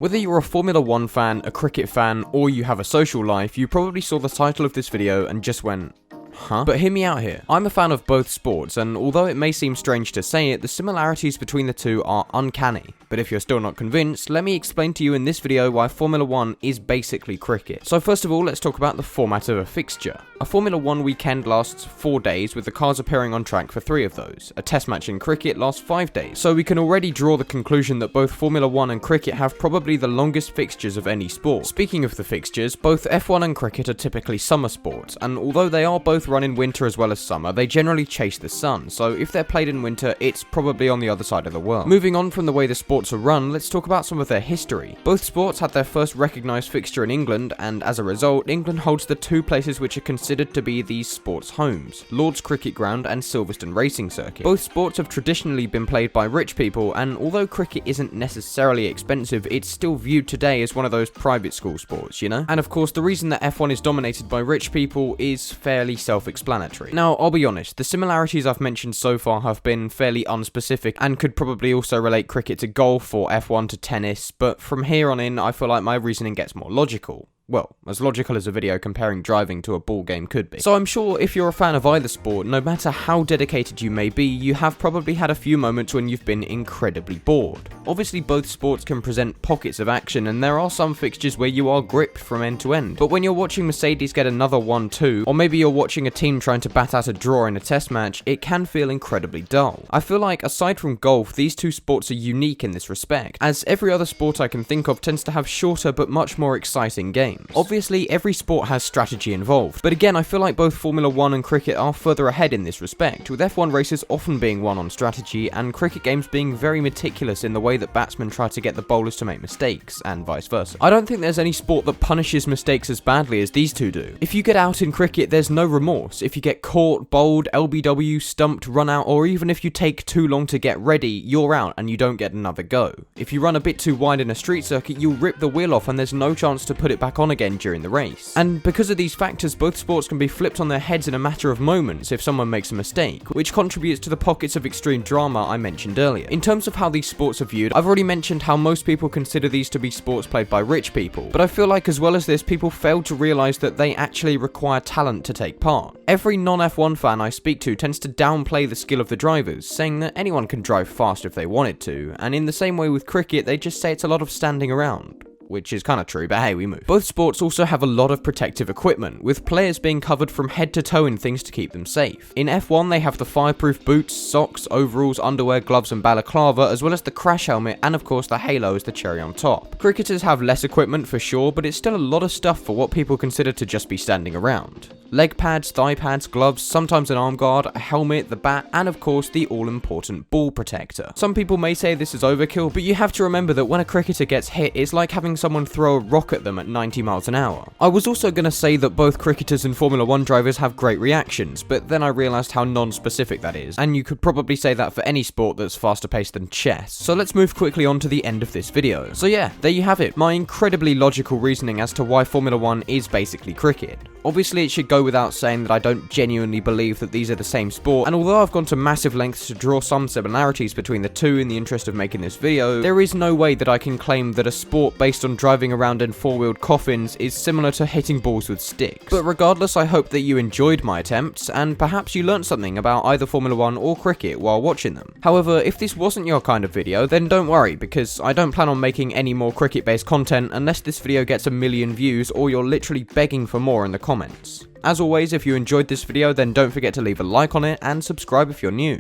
Whether you're a Formula 1 fan, a cricket fan, or you have a social life, you probably saw the title of this video and just went, huh? But hear me out here. I'm a fan of both sports, and although it may seem strange to say it, the similarities between the two are uncanny. But if you're still not convinced, let me explain to you in this video why Formula 1 is basically cricket. So first of all, let's talk about the format of a fixture. A Formula 1 weekend lasts 4 days, with the cars appearing on track for 3 of those. A test match in cricket lasts 5 days. So we can already draw the conclusion that both Formula 1 and cricket have probably the longest fixtures of any sport. Speaking of the fixtures, both F1 and cricket are typically summer sports, and although they are both run in winter as well as summer, they generally chase the sun, so if they're played in winter, it's probably on the other side of the world. Moving on from the way the sports are run, let's talk about some of their history. Both sports had their first recognised fixture in England, and as a result, England holds the 2 places which are considered to be these sports' homes: Lord's Cricket Ground and Silverstone Racing Circuit. Both sports have traditionally been played by rich people, and although cricket isn't necessarily expensive, it's still viewed today as one of those private school sports, you know? And of course, the reason that F1 is dominated by rich people is fairly self-explanatory. Now, I'll be honest, the similarities I've mentioned so far have been fairly unspecific and could probably also relate cricket to golf or F1 to tennis, but from here on in, I feel like my reasoning gets more logical. Well, as logical as a video comparing driving to a ball game could be. So I'm sure if you're a fan of either sport, no matter how dedicated you may be, you have probably had a few moments when you've been incredibly bored. Obviously both sports can present pockets of action, and there are some fixtures where you are gripped from end to end. But when you're watching Mercedes get another 1-2, or maybe you're watching a team trying to bat out a draw in a test match, it can feel incredibly dull. I feel like aside from golf, these two sports are unique in this respect, as every other sport I can think of tends to have shorter but much more exciting games. Obviously, every sport has strategy involved, but again, I feel like both Formula 1 and cricket are further ahead in this respect, with F1 races often being won on strategy, and cricket games being very meticulous in the way that batsmen try to get the bowlers to make mistakes, and vice versa. I don't think there's any sport that punishes mistakes as badly as these two do. If you get out in cricket, there's no remorse. If you get caught, bowled, LBW, stumped, run out, or even if you take too long to get ready, you're out and you don't get another go. If you run a bit too wide in a street circuit, you'll rip the wheel off and there's no chance to put it back on again during the race. And because of these factors, both sports can be flipped on their heads in a matter of moments if someone makes a mistake, which contributes to the pockets of extreme drama I mentioned earlier. In terms of how these sports are viewed, I've already mentioned how most people consider these to be sports played by rich people, but I feel like as well as this, people fail to realise that they actually require talent to take part. Every non-F1 fan I speak to tends to downplay the skill of the drivers, saying that anyone can drive fast if they wanted to, and in the same way with cricket, they just say it's a lot of standing around. Which is kind of true, but hey, we move. Both sports also have a lot of protective equipment, with players being covered from head to toe in things to keep them safe. In F1, they have the fireproof boots, socks, overalls, underwear, gloves and balaclava, as well as the crash helmet, and of course the halo is the cherry on top. Cricketers have less equipment for sure, but it's still a lot of stuff for what people consider to just be standing around. Leg pads, thigh pads, gloves, sometimes an arm guard, a helmet, the bat, and of course the all-important ball protector. Some people may say this is overkill, but you have to remember that when a cricketer gets hit, it's like having someone throw a rock at them at 90 miles an hour. I was also going to say that both cricketers and Formula 1 drivers have great reactions, but then I realised how non-specific that is, and you could probably say that for any sport that's faster paced than chess. So let's move quickly on to the end of this video. So yeah, there you have it, my incredibly logical reasoning as to why Formula 1 is basically cricket. Obviously, it should go without saying that I don't genuinely believe that these are the same sport, and although I've gone to massive lengths to draw some similarities between the two in the interest of making this video, there is no way that I can claim that a sport based on driving around in 4-wheeled coffins is similar to hitting balls with sticks. But regardless, I hope that you enjoyed my attempts, and perhaps you learned something about either Formula 1 or cricket while watching them. However, if this wasn't your kind of video, then don't worry, because I don't plan on making any more cricket-based content unless this video gets a million views or you're literally begging for more in the comments. As always, if you enjoyed this video, then don't forget to leave a like on it and subscribe if you're new.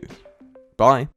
Bye.